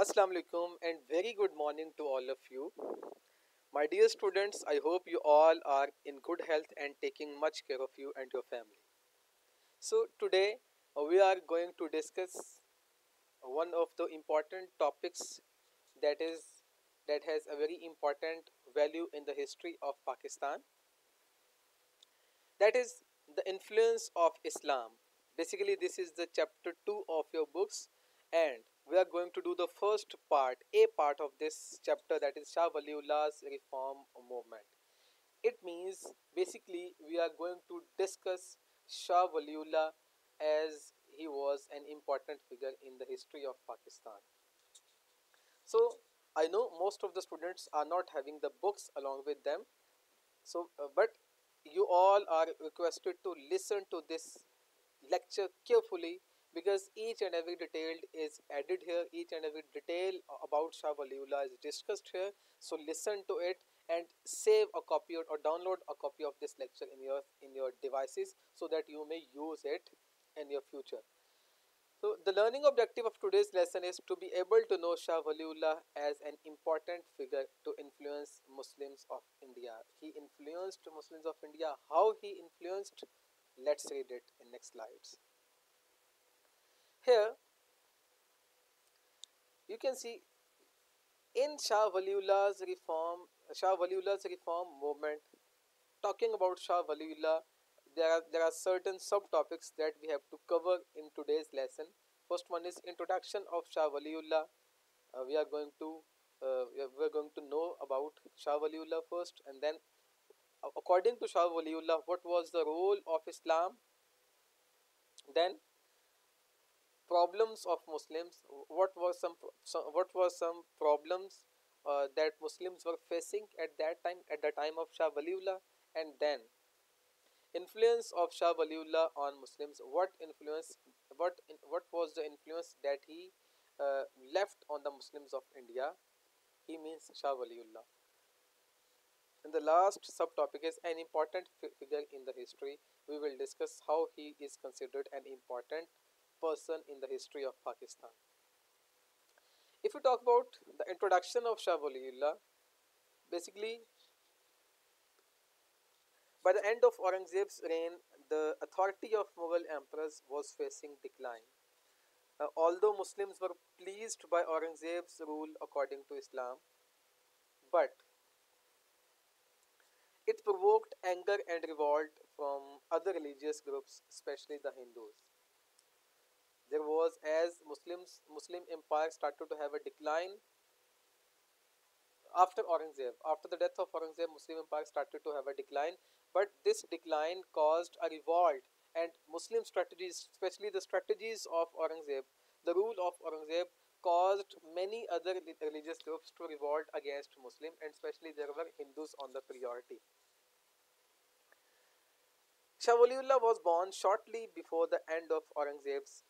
Assalamu alaikum and very good morning to all of you. My dear students, I hope you all are in good health and taking much care of you and your family. So today we are going to discuss one of the important topics that is that has a very important value in the history of Pakistan. That is the influence of Islam. Basically, this is the chapter 2 of your books, and we are going to do the first part, a part of this chapter, that is Shah Wali Ullah's reform movement. It means basically we are going to discuss Shah Wali Ullah as he was an important figure in the history of Pakistan. So I know most of the students are not having the books along with them, but you all are requested to listen to this lecture carefully, because each and every detail is added here, each and every detail about Shah Waliullah is discussed here. So listen to it and save a copy or download a copy of this lecture in your devices so that you may use it in your future. So the learning objective of today's lesson is to be able to know Shah Waliullah as an important figure to influence Muslims of India. He influenced Muslims of India. How he influenced? Let's read it in next slides. Here you can see in Shah Waliullah's reform movement. Talking about Shah Waliullah, there are certain subtopics that we have to cover in today's lesson. First one is introduction of Shah Waliullah. We are going to know about Shah Waliullah first, and then according to Shah Waliullah, what was the role of Islam? Then problems of Muslims. What were some problems that Muslims were facing at that time, at the time of Shah Waliullah? And then influence of Shah Waliullah on Muslims. What was the influence that he left on the Muslims of India? He means Shah Waliullah. And the last subtopic is an important figure in the history. We will discuss how he is considered an important person in the history of Pakistan. If you talk about the introduction of Shah Waliullah, basically by the end of Aurangzeb's reign, the authority of Mughal emperors was facing decline. Although Muslims were pleased by Aurangzeb's rule according to Islam, but it provoked anger and revolt from other religious groups, especially the Hindus. There was, as Muslim empire started to have a decline after Aurangzeb. After the death of Aurangzeb, Muslim empire started to have a decline, but this decline caused a revolt, and Muslim strategies, especially the strategies of Aurangzeb, the rule of Aurangzeb, caused many other religious groups to revolt against Muslim, and especially there were Hindus on the priority. Shah Waliullah was born shortly before the end of Aurangzeb's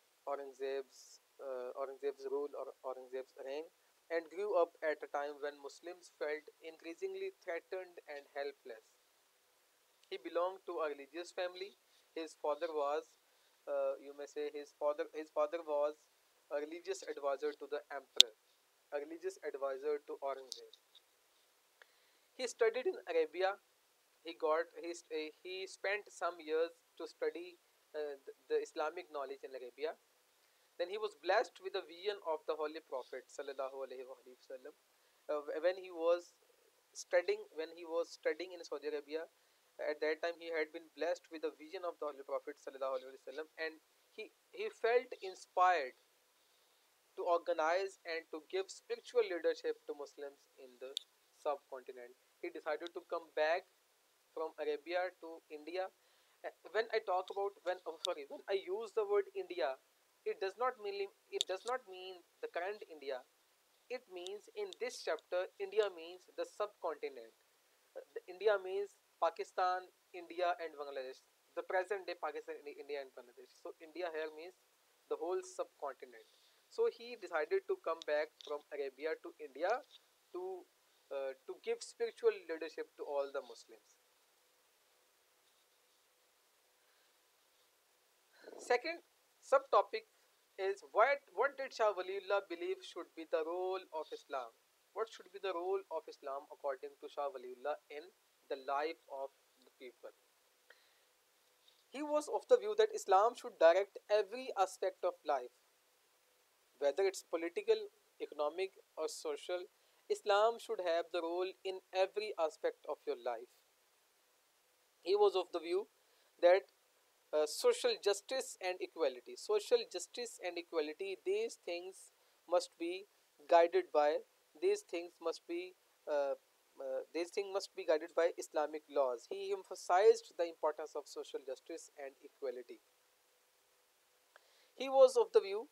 rule or Aurangzeb's reign, and grew up at a time when Muslims felt increasingly threatened and helpless. He belonged to a religious family. His father was, you may say, his father was a religious advisor to the emperor, a religious advisor to Aurangzeb. He studied in Arabia. He spent some years to study the Islamic knowledge in Arabia. Then he was blessed with a vision of the Holy Prophet sallallahu alaihi wasallam. When he was studying in Saudi Arabia, at that time he had been blessed with a vision of the Holy Prophet sallallahu alaihi wasallam, and he felt inspired to organize and to give spiritual leadership to Muslims in the subcontinent. He decided to come back from Arabia to India. When I talk about when I use the word India, it does not mean the current India. It means in this chapter, India means the subcontinent. India means Pakistan, India, and Bangladesh. The present day Pakistan, India, and Bangladesh. So India here means the whole subcontinent. So he decided to come back from Arabia to India to give spiritual leadership to all the Muslims. Second subtopic is what did Shah Waliullah believe should be the role of Islam? What should be the role of Islam according to Shah Waliullah in the life of the people? He was of the view that Islam should direct every aspect of life, whether it's political, economic, or social. Islam should have the role in every aspect of your life. He was of the view that social justice and equality, these things must be guided by, these things must be, these things must be guided by Islamic laws. He emphasized the importance of social justice and equality. He was of the view,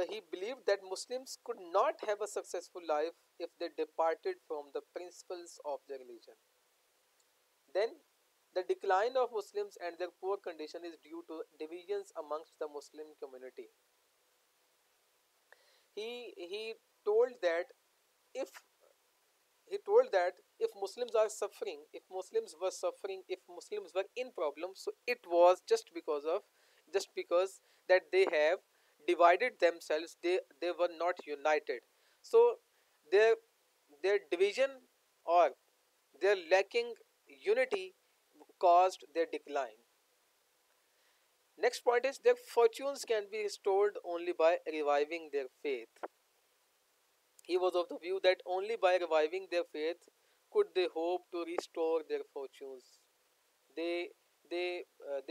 he believed that Muslims could not have a successful life if they departed from the principles of their religion. Then, the decline of Muslims and their poor condition is due to divisions amongst the Muslim community. He told that if he told that if Muslims are suffering, if Muslims were suffering, if Muslims were in problems, so it was just because that they have divided themselves. They were not united. So their their division or their lacking unity caused their decline. Next point is their fortunes can be restored only by reviving their faith. He was of the view that only by reviving their faith could they hope to restore their fortunes. They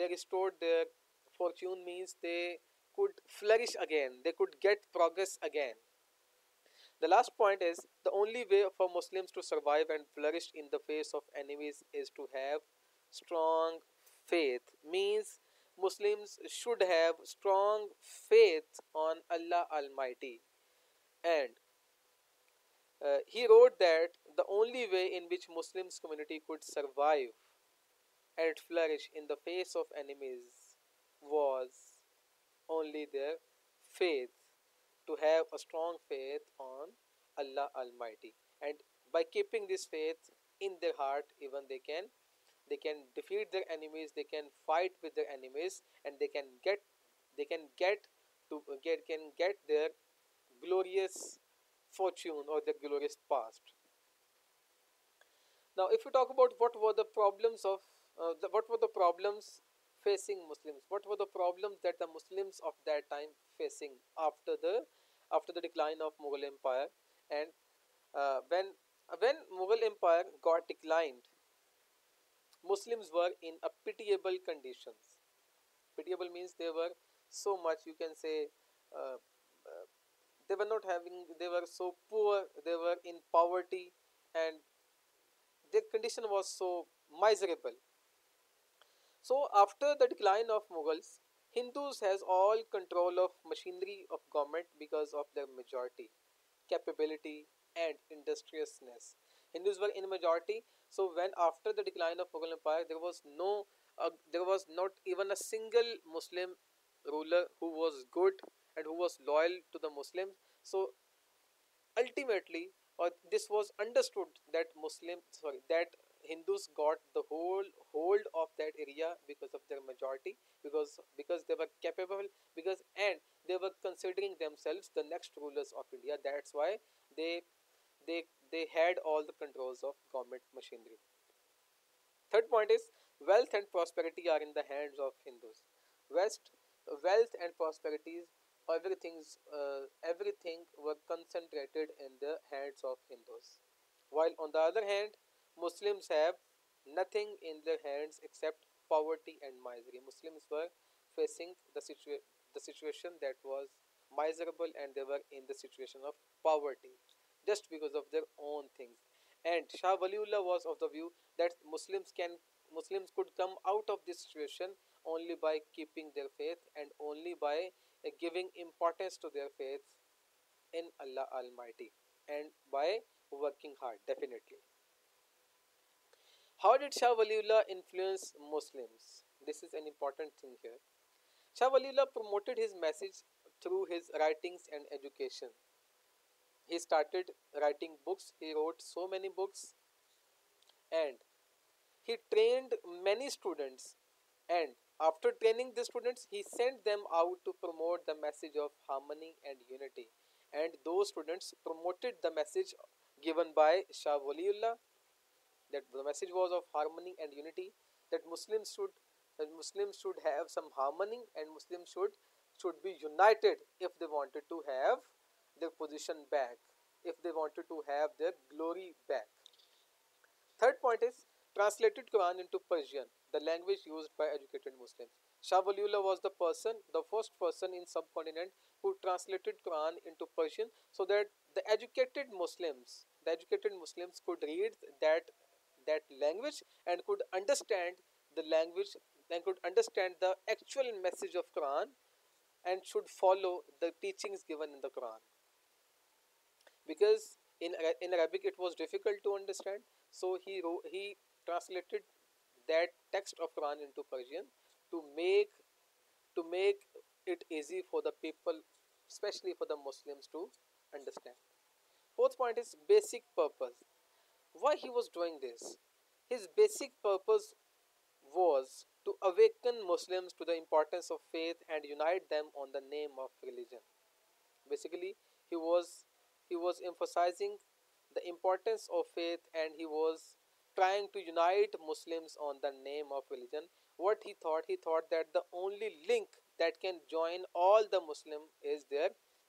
restored their fortune means they could flourish again. They could get progress again. The last point is the only way for Muslims to survive and flourish in the face of enemies is to have strong faith. Means Muslims should have strong faith on Allah Almighty. And he wrote that the only way in which Muslims community could survive and flourish in the face of enemies was only their faith, to have a strong faith on Allah Almighty. And by keeping this faith in their heart, even they can defeat their enemies, they can fight with their enemies, and they can get their glorious fortune or their glorious past. Now, if you talk about what were the problems of what were the problems facing Muslims, what were the problems that the Muslims of that time facing after the decline of Mughal Empire, and when Mughal Empire got declined, Muslims were in a pitiable conditions. Pitiable means they were so much, you can say, uh, uh, they were not having, they were so poor, they were in poverty, and their condition was so miserable. So after the decline of Mughals, Hindus has all control of machinery of government because of their majority, capability, and industriousness. Hindus were in majority, so when after the decline of Mughal Empire, there was not even a single Muslim ruler who was good and who was loyal to the Muslims. So ultimately, or this was understood that that Hindus got the whole hold of that area because of their majority, because they were capable, because and they were considering themselves the next rulers of India. That's why they they had all the controls of government machinery. Third point is wealth and prosperity are in the hands of Hindus. West wealth and prosperities, everything were concentrated in the hands of Hindus. While on the other hand, Muslims have nothing in their hands except poverty and misery. Muslims were facing the situation that was miserable, and they were in the situation of poverty just because of their own things. And Shah Waliullah was of the view that Muslims could come out of this situation only by keeping their faith, and only by giving importance to their faith in Allah Almighty, and by working hard, definitely. How did Shah Waliullah influence Muslims? This is an important thing here. Shah Waliullah promoted his message through his writings and education. He started writing books, he wrote so many books, and he trained many students, and After training the students, he sent them out to promote the message of harmony and unity. And those students promoted the message given by Shah Wali Ullah, that the message was of harmony and unity, that Muslims should have some harmony, and Muslims should be united if they wanted to have their position back, if they wanted to have their glory back. Third point is translated Quran into Persian, the language used by educated Muslims. Shah Waliullah was the first person in subcontinent who translated Quran into Persian, so that the educated Muslims could read that language and could understand the language and could understand the actual message of Quran and should follow the teachings given in the Quran, because in Arabic it was difficult to understand. So he translated that text of Quran into Persian to make it easy for the people, especially for the Muslims, to understand. Fourth point is basic purpose. Why he was doing this? His basic purpose was to awaken Muslims to the importance of faith and unite them on the name of religion. Basically, he was he was emphasizing the importance of faith, and he was trying to unite Muslims on the name of religion. What he thought that the only link that can join all the Muslim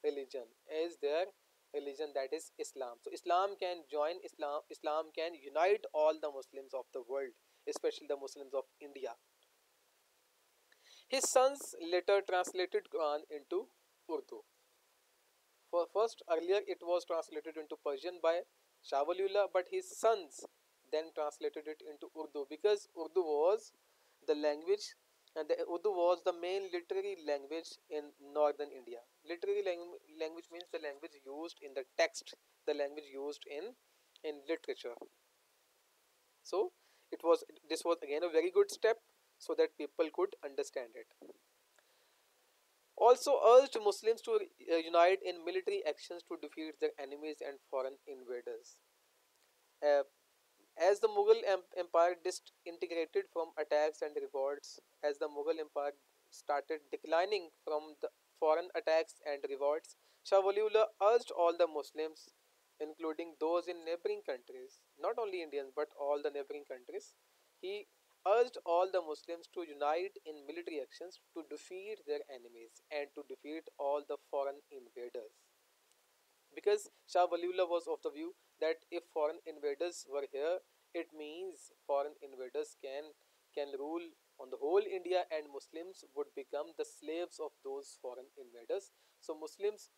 religion is their religion, that is Islam. So Islam can join Islam can unite all the Muslims of the world, especially the Muslims of India. His sons later translated Quran into Urdu. First, earlier it was translated into Persian by Shah Waliullah, but his sons then translated it into Urdu, because Urdu was the language, and the Urdu was the main literary language in northern India. Literary language means the language used in the text, the language used in literature. So this was again a very good step, so that people could understand it. Also urged Muslims to unite in military actions to defeat their enemies and foreign invaders. Uh, as the Mughal Empire disintegrated from attacks and revolts, as the Mughal Empire started declining from the foreign attacks and revolts, Shah Waliullah urged all the Muslims, including those in neighboring countries, not only Indians but all the neighboring countries, he urged all the Muslims to unite in military actions to defeat their enemies and to defeat all the foreign invaders, because Shah Waliullah was of the view that if foreign invaders were here, it means foreign invaders can rule on the whole India, and Muslims would become the slaves of those foreign invaders. So Muslims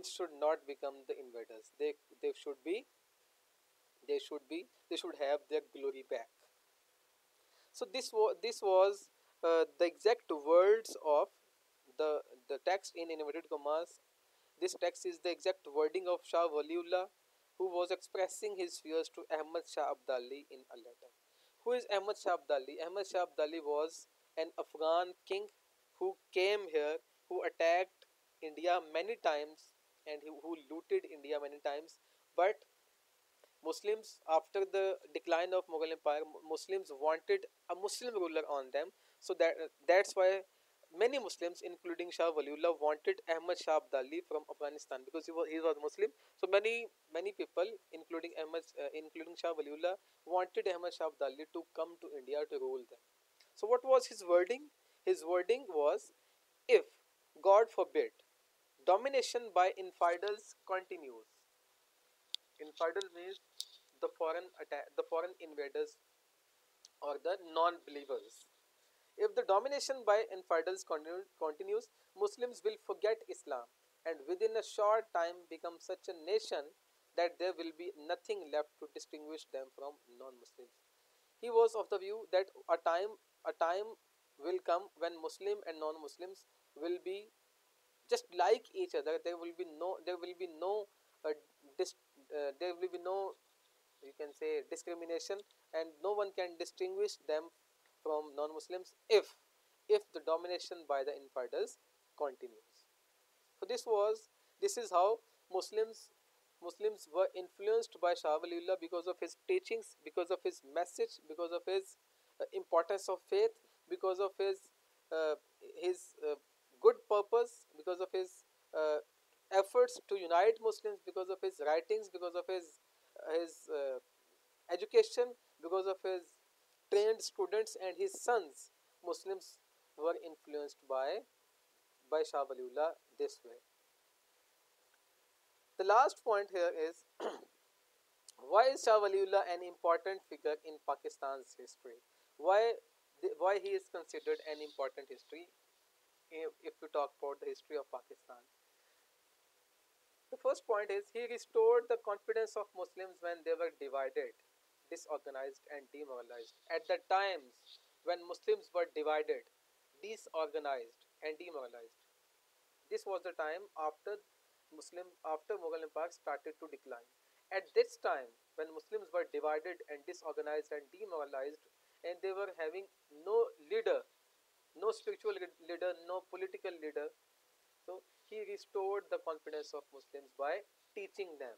should not become the invaders. They should be they should have their glory back. So this was the exact words of the text in inverted commas. This text is the exact wording of Shah Waliullah, who was expressing his fears to Ahmad Shah Abdali in a letter. Who is Ahmad Shah Abdali? Ahmad Shah Abdali was an Afghan king who came here, who attacked India many times, and who looted India many times. But Muslims, after the decline of Mughal Empire, Muslims wanted a Muslim ruler on them. So that's why many Muslims, including Shah Waliullah, wanted Ahmad Shah Abdali from Afghanistan, because he was Muslim. So many people, including Shah Waliullah, wanted Ahmad Shah Abdali to come to India to rule them. So what was his wording? His wording was, if God forbid domination by infidels continues. Infidel means the foreign invaders or the non-believers. If the domination by infidels continues, Muslims will forget Islam and within a short time become such a nation that there will be nothing left to distinguish them from non-Muslims. He was of the view that a time will come when Muslim and non-Muslims will be just like each other. There will be no uh, there will be no, you can say, discrimination, and no one can distinguish them from non-Muslims if the domination by the infidels continues. So this is how Muslims Muslims were influenced by Shah Waliullah, because of his teachings, because of his message, because of his importance of faith. because of his good purpose, because of his uh, efforts to unite Muslims, because of his writings, because of his education, because of his trained students and his sons, Muslims were influenced by Shah Waliullah this way. The last point here is why is Shah Waliullah an important figure in Pakistan's history? Why why he is considered an important history if we talk about the history of Pakistan? The first point is he restored the confidence of Muslims when they were divided, disorganized, and demoralized. At the times when Muslims were divided, disorganized, and demoralized, this was the time after Mughal Empire started to decline. At this time, when Muslims were divided and disorganized and demoralized, and they were having no leader, no spiritual leader, no political leader, so he restored the confidence of Muslims by teaching them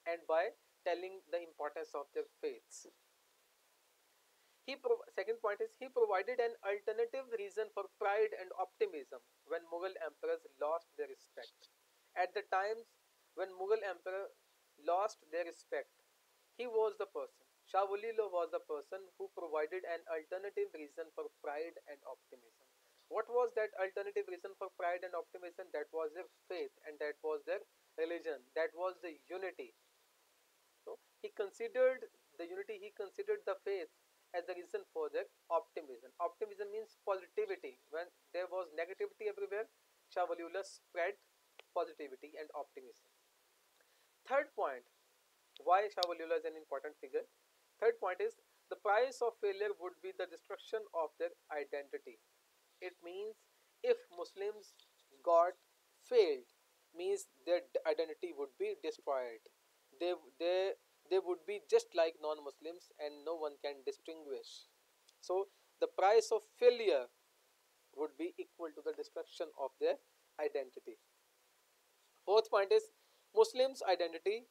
and by telling the importance of their faiths. Second point is he provided an alternative reason for pride and optimism when Mughal emperors lost their respect. At the times when Mughal emperor lost their respect, he was the person. Shah Wali was the person who provided an alternative reason for pride and optimism. What was that alternative reason for pride and optimism? That was their faith and that was their religion. That was the unity. So he considered the unity, he considered the faith as the reason for their optimism. Optimism means positivity. When there was negativity everywhere, Shah Waliullah spread positivity and optimism. Third point, why Shah Waliullah is an important figure? Third point is the price of failure would be the destruction of their identity. It means if Muslims got failed, means their identity would be destroyed. They they they would be just like non-Muslims, and no one can distinguish. So the price of failure would be equal to the destruction of their identity. Fourth point is Muslims' identity,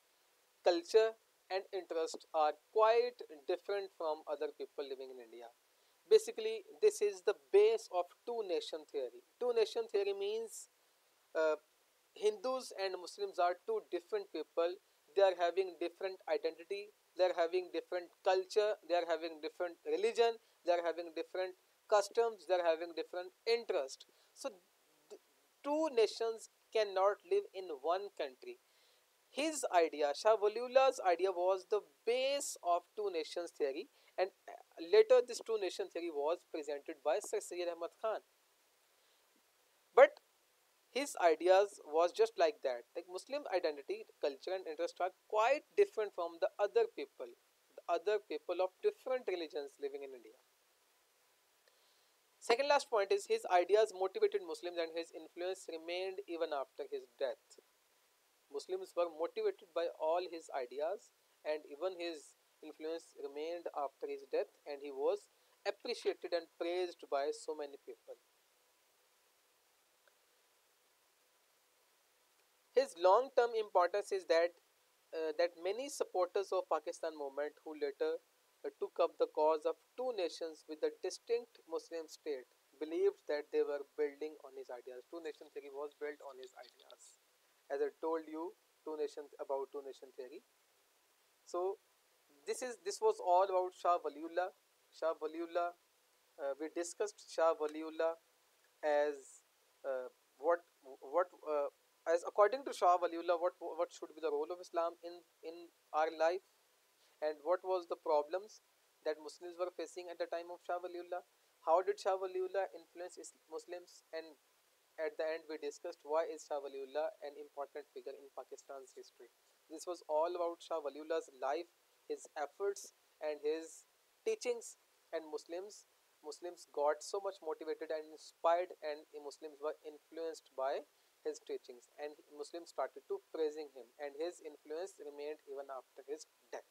culture, and interests are quite different from other people living in India. Basically, this is the base of two nation theory. Two nation theory means uh, Hindus and Muslims are two different people. They are having different identity, they are having different culture, they are having different religion, they are having different customs, they are having different interest. So, two nations cannot live in one country. His idea, Shah Waliullah's idea, was the base of two nations theory, and later this two nation theory was presented by Sir Syed Ahmad Khan. But his ideas was just like that. Like Muslim identity, culture, and interest are quite different from the other people of different religions living in India. Second last point is his ideas motivated Muslims and his influence remained even after his death. Muslims were motivated by all his ideas, and even his influence remained after his death, and he was appreciated and praised by so many people. His long-term importance is that many supporters of Pakistan movement who later took up the cause of two nations with a distinct Muslim state believed that they were building on his ideas. Two nation theory was built on his ideas. As I told you, two nation theory. So this was all about Shah Waliullah. Shah Waliullah. We discussed Shah Waliullah as what as according to Shah Waliullah, what should be the role of Islam in our life, and what was the problems that Muslims were facing at the time of Shah Waliullah. How did Shah Waliullah influence Muslims, and at the end we discussed why is Shah Waliullah an important figure in Pakistan's history. This was all about Shah Waliullah's life, his efforts, and his teachings, and Muslims got so much motivated and inspired, and Muslims were influenced by his teachings, and Muslims started to praising him, and his influence remained even after his death.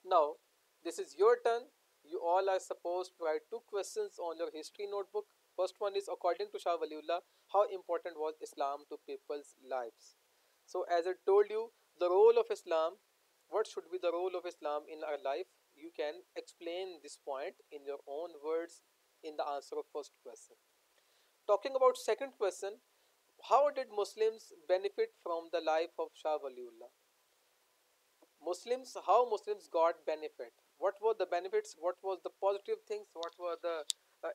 Now, this is your turn. You all are supposed to write two questions on your history notebook. First one is according to Shah Waliullah, how important was Islam to people's lives? So, as I told you, the role of Islam, what should be the role of Islam in our life? you can explain this point in your own words in the answer of first question. Talking about second question, how did Muslims benefit from the life of Shah Waliullah? Muslims, how Muslims got benefit? What were the benefits? What was the positive things? What were the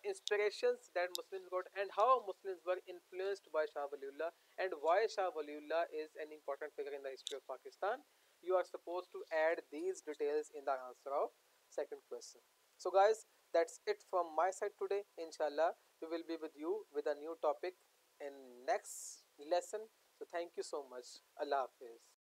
inspirations that Muslims got? And how Muslims were influenced by Shah Waliullah? And why Shah Waliullah is an important figure in the history of Pakistan? You are supposed to add these details in the answer of second question. So guys, that's it from my side today. Inshallah, we will be with you with a new topic in next lesson. So thank you so much. Allah Hafiz.